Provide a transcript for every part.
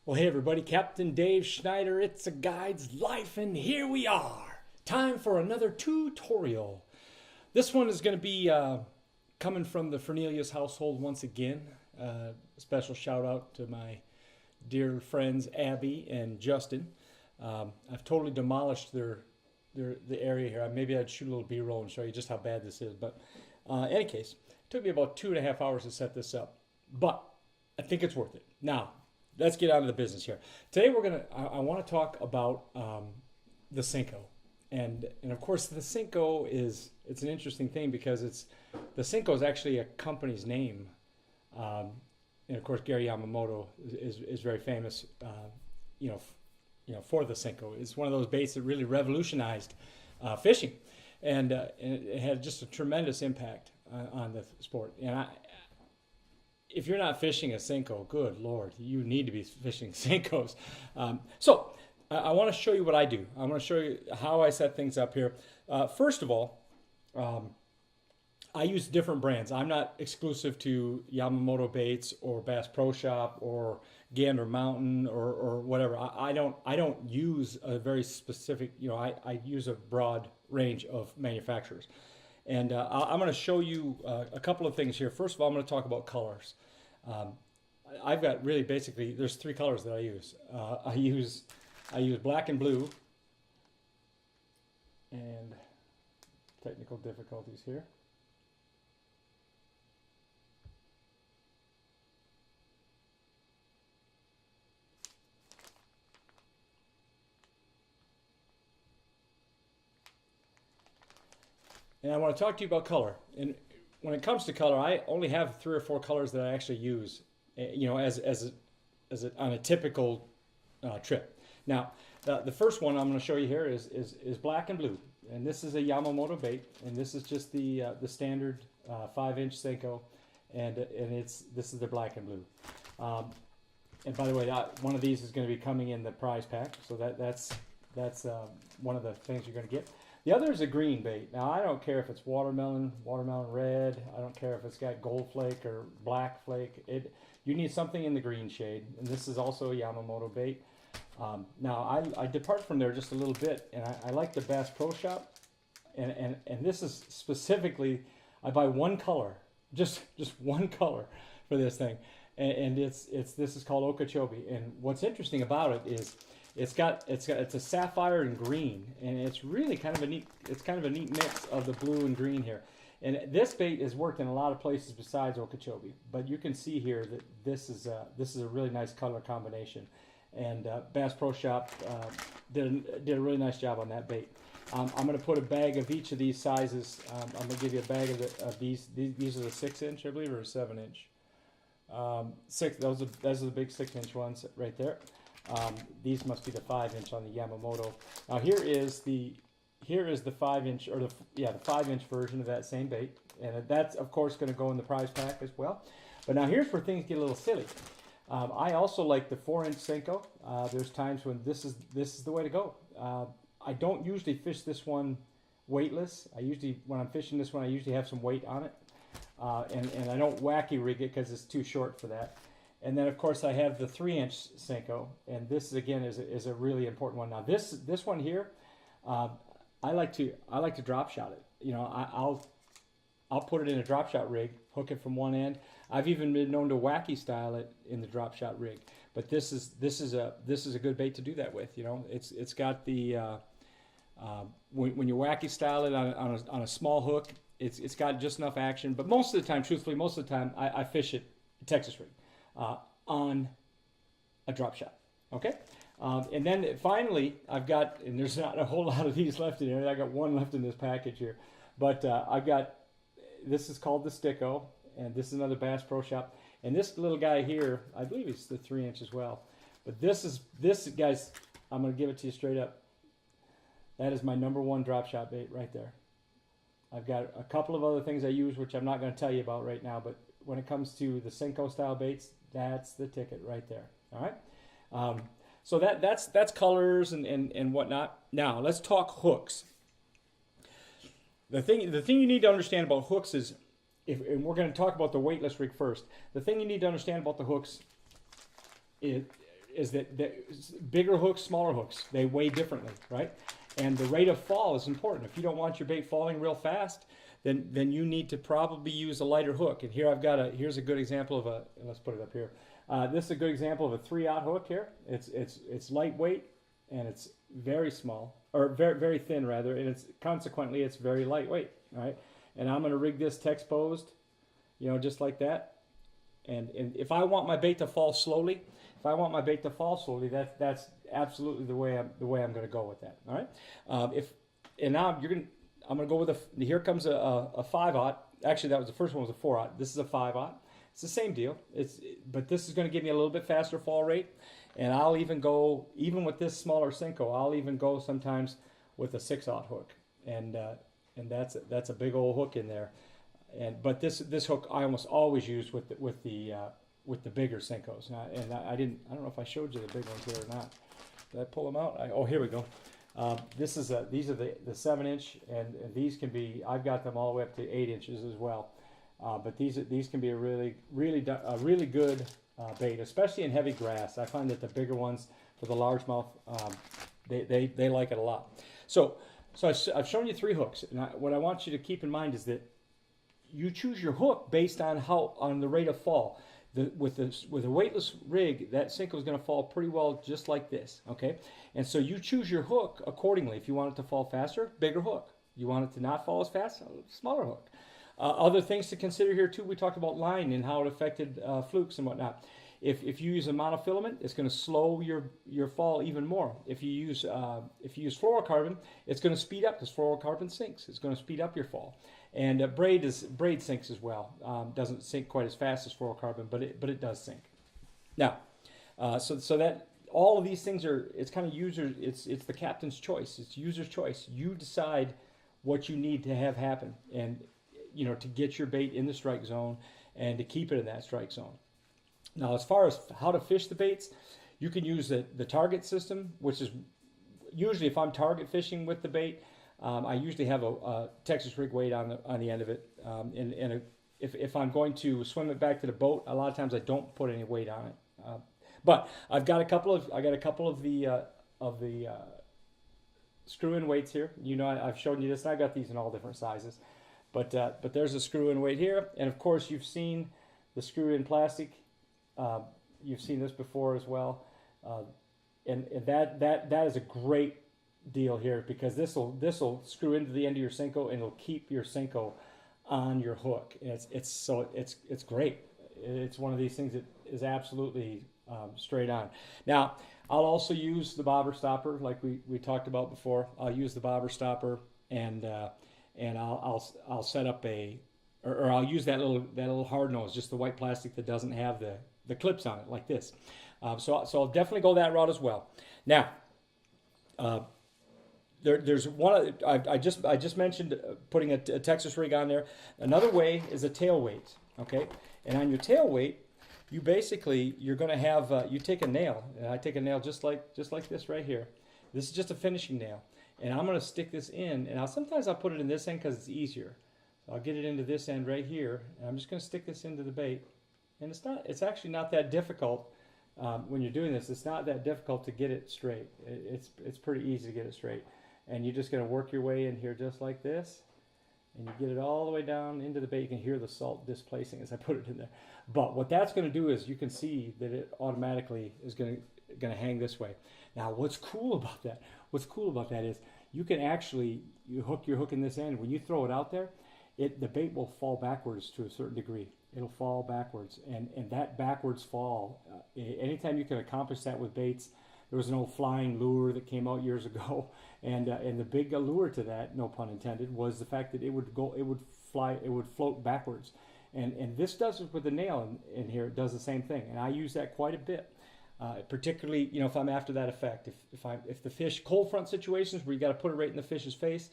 Well, hey everybody, Captain Dave Schneider, It's a Guide's Life, and here we are. Time for another tutorial. This one is going to be coming from the Fernelius household once again. A special shout out to my dear friends Abby and Justin. I've totally demolished the area here. Maybe I'd shoot a little B-roll and show you just how bad this is. But in any case, it took me about 2.5 hours to set this up. But I think it's worth it. Now, let's get out of the business here. Today I want to talk about the Senko. And of course the Senko it's an interesting thing because the Senko is actually a company's name. And of course Gary Yamamoto is very famous for the Senko. It's one of those baits that really revolutionized fishing, and it had just a tremendous impact on the sport. And if you're not fishing a Senko, good Lord, you need to be fishing Senkos. So I want to show you what I do. I want to show you how I set things up here. First of all, I use different brands. I'm not exclusive to Yamamoto baits or Bass Pro Shop or Gander Mountain or whatever. I don't use a very specific. I use a broad range of manufacturers. And I'm going to show you a couple of things here. First of all, I'm going to talk about colors. I've got really basically, there's 3 colors that I use. I use black and blue, and technical difficulties here. And I want to talk to you about color. And when it comes to color, I only have 3 or 4 colors that I actually use, on a typical trip. Now, the first one I'm going to show you here is black and blue, and this is a Yamamoto bait, and this is just the standard 5-inch Senko, and this is the black and blue. And by the way, one of these is going to be coming in the prize pack, so that's one of the things you're going to get. The other is a green bait. Now, I don't care if it's watermelon red. I don't care if it's got gold flake or black flake. You need something in the green shade, and this is also a Yamamoto bait. Now, I depart from there just a little bit, and I like the Bass Pro Shop, and this is specifically, I buy one color, just one color for this thing, and this is called Okeechobee. And what's interesting about it is it's a sapphire and green, and it's really kind of a neat mix of the blue and green here. And this bait has worked in a lot of places besides Okeechobee, but you can see here that this is a really nice color combination. And Bass Pro Shop did a really nice job on that bait. I'm going to put a bag of each of these sizes. I'm going to give you a bag of these. These are the 6-inch, I believe, or a 7-inch. Those are the big 6-inch ones right there. These must be the 5-inch on the Yamamoto. Now here is the 5-inch, or the 5-inch version of that same bait, and that's of course going to go in the prize pack as well. But now here's where things get a little silly. I also like the 4-inch Senko. There's times when this is the way to go. I don't usually fish this one weightless. When I'm fishing this one, I usually have some weight on it, and I don't wacky rig it because it's too short for that. And then of course I have the 3-inch Senko, and this again is a really important one. Now this one here, I like to drop shot it. I'll put it in a drop shot rig, hook it from one end. I've even been known to wacky style it in the drop shot rig. But this is a good bait to do that with. It's got the when you wacky style it on a small hook, it's got just enough action. But most of the time, I fish it Texas rig on a drop shot. Okay. And then finally, I've got, and there's not a whole lot of these left in here. I got one left in this package here, but this is called the Sticko, and this is another Bass Pro Shop. And this little guy here, I believe it's the 3-inch as well. But this guys, I'm going to give it to you straight up. That is my #1 drop shot bait right there. I've got a couple of other things I use, which I'm not going to tell you about right now. But when it comes to the Senko style baits, that's the ticket right there. All right. So that's colors and whatnot. Now let's talk hooks. The thing you need to understand about hooks is, and we're going to talk about the weightless rig first. The thing you need to understand about the hooks is is that bigger hooks, smaller hooks, they weigh differently, right? And the rate of fall is important. If you don't want your bait falling real fast, then you need to probably use a lighter hook. And here here's a good example of let's put it up here. This is a good example of a 3/0 hook here. It's lightweight and it's very small, or very, very thin rather, and consequently it's very lightweight, right? And I'm gonna rig this Texposed, just like that. And if I want my bait to fall slowly, that's absolutely the way I'm going to go with that. All right. Now I'm going to go with here comes a 5/0. Actually, the first one was a 4/0. This is a 5/0. It's the same deal. But this is going to give me a little bit faster fall rate, and I'll even go with this smaller Senko. I'll even go sometimes with a 6/0 hook, and that's a big old hook in there. But this hook I almost always use with the bigger Senkos. I don't know if I showed you the big ones here or not. Did I pull them out? Here we go. These are the 7-inch, and these can be. I've got them all the way up to 8 inches as well. But these can be a really good bait, especially in heavy grass. I find that the bigger ones for the largemouth, they like it a lot. So I've shown you 3 hooks, and what I want you to keep in mind is that you choose your hook based on the rate of fall. With a weightless rig, that Senko is going to fall pretty well just like this, okay? And so you choose your hook accordingly. If you want it to fall faster, bigger hook. You want it to not fall as fast, smaller hook. Other things to consider here too, we talked about line and how it affected flukes and whatnot. If you use a monofilament, it's going to slow your fall even more. If you use fluorocarbon, it's going to speed up because fluorocarbon sinks. It's going to speed up your fall. And braid sinks as well. Doesn't sink quite as fast as fluorocarbon, but it does sink. Now, so that all of these things it's kind of it's the captain's choice. It's user's choice. You decide what you need to have happen, and to get your bait in the strike zone and to keep it in that strike zone. Now, as far as how to fish the baits, you can use the target system, which is usually if I'm target fishing with the bait, I usually have a Texas rig weight on the end of it. If I'm going to swim it back to the boat, a lot of times I don't put any weight on it. But I've got a couple of the screw-in weights here. I've shown you this, and I've got these in all different sizes. But there's a screw-in weight here, and of course you've seen the screw-in plastic. You've seen this before as well, and that is a great deal here because this will screw into the end of your Senko and it'll keep your Senko on your hook. And it's great. It's one of these things that is absolutely straight on. Now I'll also use the bobber stopper like we talked about before. I'll use the bobber stopper and I'll set up or I'll use that little hard nose, just the white plastic that doesn't have the clips on it like this. So I'll definitely go that route as well. Now, there's one I just mentioned putting a Texas rig on there. Another way is a tail weight, okay? And on your tail weight, you're going to have you take a nail. And I take a nail just like this right here. This is just a finishing nail, and I'm going to stick this in. And sometimes I'll put it in this end because it's easier. So I'll get it into this end right here, and I'm just going to stick this into the bait. And it's actually not that difficult when you're doing this. It's not that difficult to get it straight. It's pretty easy to get it straight. And you're just going to work your way in here just like this, and you get it all the way down into the bait. You can hear the salt displacing as I put it in there. But what that's going to do is you can see that it automatically is going to hang this way. Now, what's cool about that is you can actually hook your hook in this end. When you throw it out there, the bait will fall backwards to a certain degree. It'll fall backwards, and that backwards fall, anytime you can accomplish that with baits. There was an old flying lure that came out years ago, and the big allure to that, no pun intended, was the fact that it would float backwards, and this does it with the nail in here. It does the same thing, and I use that quite a bit, particularly if I'm after that effect. If the fish cold front situations where you got to put it right in the fish's face.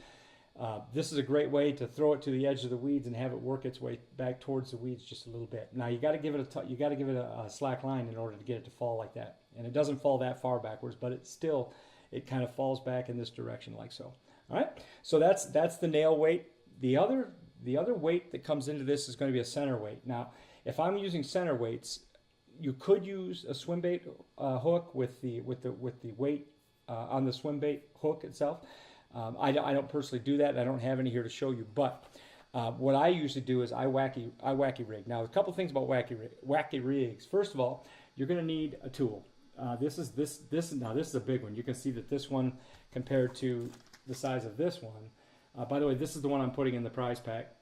This is a great way to throw it to the edge of the weeds and have it work its way back towards the weeds just a little bit. Now you got to give it a slack line in order to get it to fall like that, and it doesn't fall that far backwards, but it kind of falls back in this direction like so. All right, so that's the nail weight. The other weight that comes into this is going to be a center weight. Now, if I'm using center weights, you could use a swim bait hook with the weight on the swim bait hook itself. I don't personally do that, and I don't have any here to show you. But what I usually do is I wacky rig. Now, a couple things about wacky rigs. First of all, you're going to need a tool. This is a big one. You can see that this one compared to the size of this one. By the way, this is the one I'm putting in the prize pack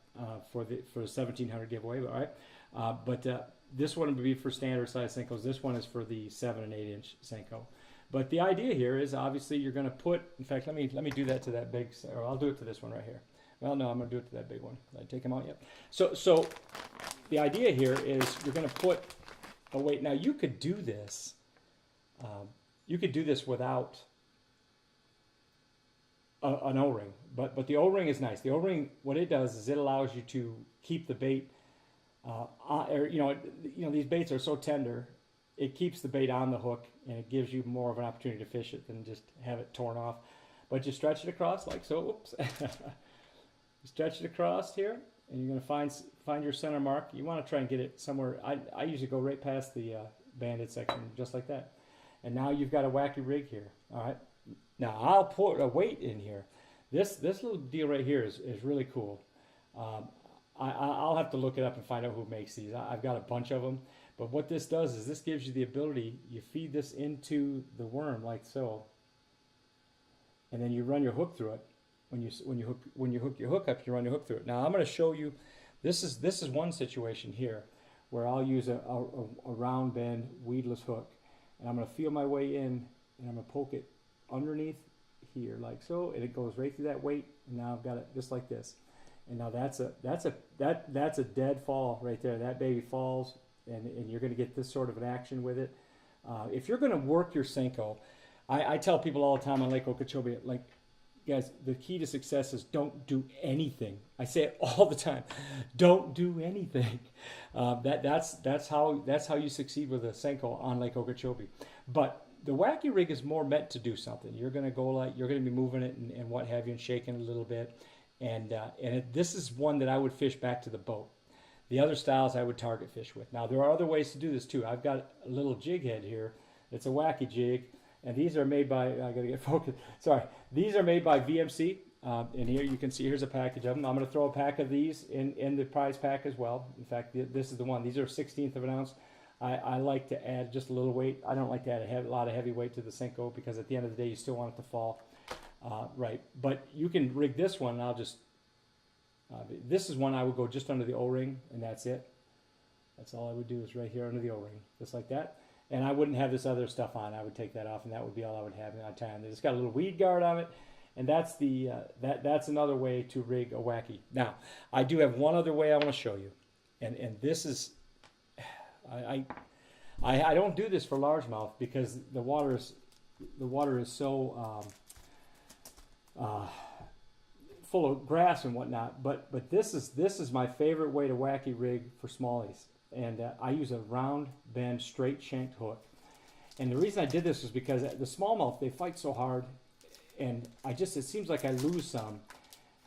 for the 1700 giveaway. All right, but this one would be for standard size Senkos. This one is for the 7 and 8 inch Senko. But the idea here is obviously you're going to put. In fact, let me do that to that big. Or I'll do it to this one right here. Well, no, I'm going to do it to that big one. Did I take them out yet? So the idea here is you're going to put a weight. Now you could do this. You could do this without an O-ring, but the O-ring is nice. The O-ring, what it does is it allows you to keep the bait. These baits are so tender, it keeps the bait on the hook, and it gives you more of an opportunity to fish it than just have it torn off. But you stretch it across like so. Oops. You stretch it across here, and you're going to find your center mark. You want to try and get it somewhere. I usually go right past the banded section, just like that. And now you've got a wacky rig here. All right. Now I'll put a weight in here. This little deal right here is really cool. I'll have to look it up and find out who makes these. I've got a bunch of them. But what this does is this gives you the ability. You feed this into the worm like so, and then you run your hook through it. When you hook your hook up, you run your hook through it. Now I'm going to show you. This is one situation here where I'll use a round bend weedless hook, and I'm going to feel my way in, and I'm going to poke it underneath here like so, and it goes right through that weight. And now I've got it just like this. And now that's a dead fall right there. That baby falls, and you're going to get this sort of an action with it. If you're going to work your Senko, I tell people all the time on Lake Okeechobee, like, guys, the key to success is don't do anything. I say it all the time. Don't do anything. That's how you succeed with a Senko on Lake Okeechobee. But the wacky rig is more meant to do something. You're going to be moving it and what have you, and shaking it a little bit. And this is one that I would fish back to the boat. The other styles I would target fish with. Now there are other ways to do this too. I've got a little jig head here. It's a wacky jig. And these are made by, I gotta get focused, sorry. These are made by VMC. And here you can see, here's a package of them. I'm gonna throw a pack of these in the prize pack as well. In fact, this is the one. These are 1/16 of an ounce. I like to add just a little weight. I don't like to add a lot of heavy weight to the Senko because at the end of the day, you still want it to fall right. But you can rig this one, and I'll just, this is one I would go just under the O-ring, and that's it. That's all I would do is right here under the O-ring, just like that. And I wouldn't have this other stuff on. I would take that off, and that would be all I would have on time. It's got a little weed guard on it, and that's that's another way to rig a wacky. Now, I do have one other way I want to show you, and this is, I don't do this for largemouth because the water is so full of grass and whatnot. But this is my favorite way to wacky rig for smallies. And I use a round bend straight shanked hook. And the reason I did this is because the smallmouth, they fight so hard, and it seems like I lose some.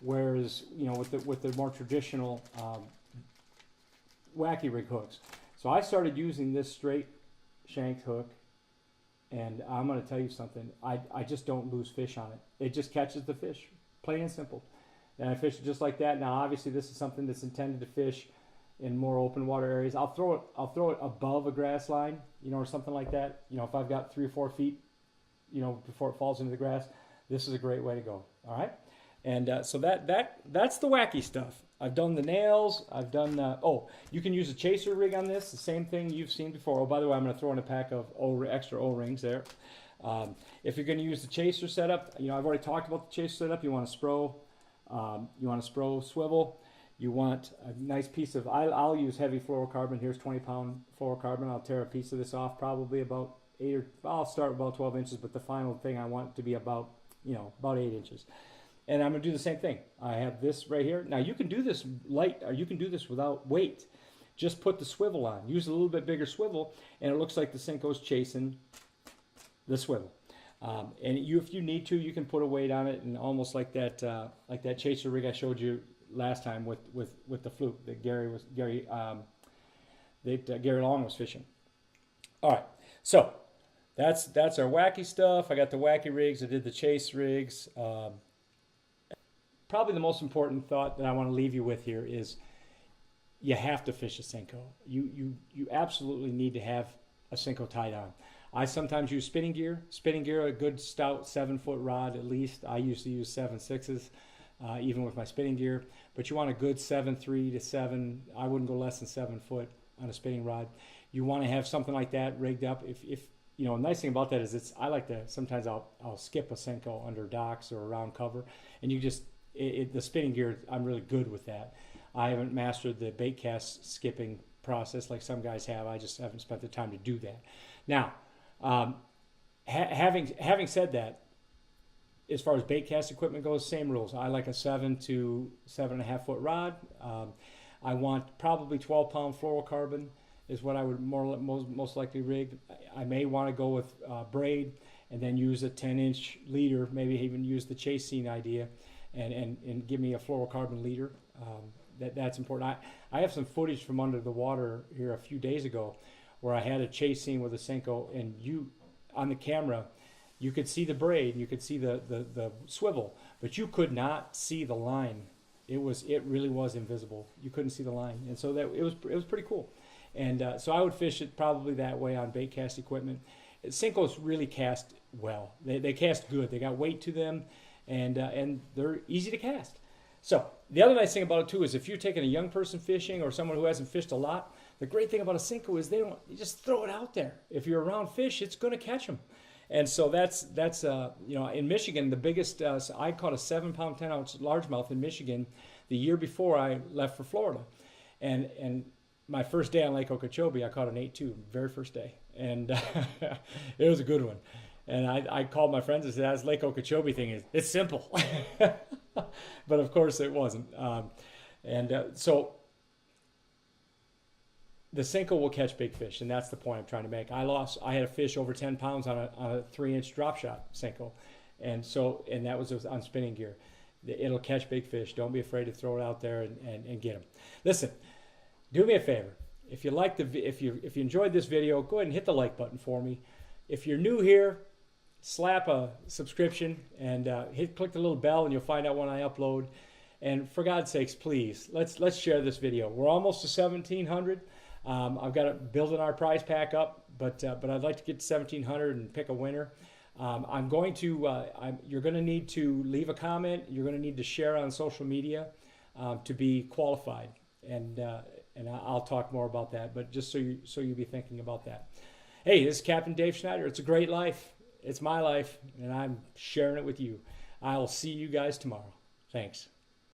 Whereas, with the more traditional wacky rig hooks. So I started using this straight shanked hook, and I'm going to tell you something. I just don't lose fish on it. It just catches the fish, plain and simple. And I fish it just like that. Now, obviously, this is something that's intended to fish in more open water areas. I'll throw it above a grass line, or something like that. If I've got 3 or 4 feet, before it falls into the grass, this is a great way to go. All right, and so that's the wacky stuff. I've done the nails. I've done you can use a chaser rig on this. The same thing you've seen before. Oh, by the way, I'm going to throw in a pack of extra O-rings there. If you're going to use the chaser setup, I've already talked about the chaser setup. You want to spro, swivel. You want a nice piece of, I'll use heavy fluorocarbon. Here's 20-pound fluorocarbon. I'll tear a piece of this off, probably about I'll start with about 12 inches, but the final thing I want it to be about 8 inches. And I'm going to do the same thing. I have this right here. Now you can do this light, or you can do this without weight. Just put the swivel on. Use a little bit bigger swivel, and it looks like the Senko's chasing the swivel. And if you need to, you can put a weight on it, and almost like that chaser rig I showed you last time with the fluke that Gary Long was fishing. All right, so that's our wacky stuff. I got the wacky rigs. I did the chase rigs. Probably the most important thought that I want to leave you with here is you have to fish a Senko. You absolutely need to have a Senko tied on. I sometimes use spinning gear. Spinning gear, a good stout 7-foot rod at least. I used to use 7.6s, even with my spinning gear. But you want a good 7.3 to 7. I wouldn't go less than 7 foot on a spinning rod. You want to have something like that rigged up. If you know, nice thing about that is I like to, sometimes I'll skip a Senko under docks or around cover, and you just, the spinning gear, I'm really good with that. I haven't mastered the bait cast skipping process like some guys have. I just haven't spent the time to do that. Now, having said that, as far as bait cast equipment goes, same rules. I like a 7 to 7.5 foot rod. I want probably 12-pound fluorocarbon is what I would most likely rig. I may want to go with braid and then use a 10-inch leader, maybe even use the chase scene idea and give me a fluorocarbon leader. That's important. I have some footage from under the water here a few days ago where I had a chase scene with a Senko, and on the camera, you could see the braid and you could see the swivel, but you could not see the line. It really was invisible. You couldn't see the line, and so it was pretty cool. And so I would fish it probably that way on bait cast equipment. Senkos really cast well. They cast good. They got weight to them, and they're easy to cast. So the other nice thing about it too is if you're taking a young person fishing or someone who hasn't fished a lot, the great thing about a Senko is you just throw it out there. If you're around fish, it's going to catch them. And so that's you know, in Michigan, the biggest I caught a 7-pound 10-ounce largemouth in Michigan the year before I left for Florida, and my first day on Lake Okeechobee, I caught an 8.2, very first day, and it was a good one. And I called my friends and said, "That Lake Okeechobee thing it's simple," but of course it wasn't. So the Senko will catch big fish, and that's the point I'm trying to make. I had a fish over 10 pounds on a 3-inch drop shot Senko, and that was on spinning gear. It'll catch big fish. Don't be afraid to throw it out there and get them. Listen, do me a favor. If you enjoyed this video, go ahead and hit the like button for me. If you're new here, slap a subscription and click the little bell, and you'll find out when I upload. And for God's sakes, please let's share this video. We're almost to 1,700. I've got to building our prize pack up, but I'd like to get to 1,700 and pick a winner. You're going to need to leave a comment. You're going to need to share on social media to be qualified, and I'll talk more about that. But just so you be thinking about that. Hey, this is Captain Dave Schneider. It's a great life. It's my life, and I'm sharing it with you. I'll see you guys tomorrow. Thanks.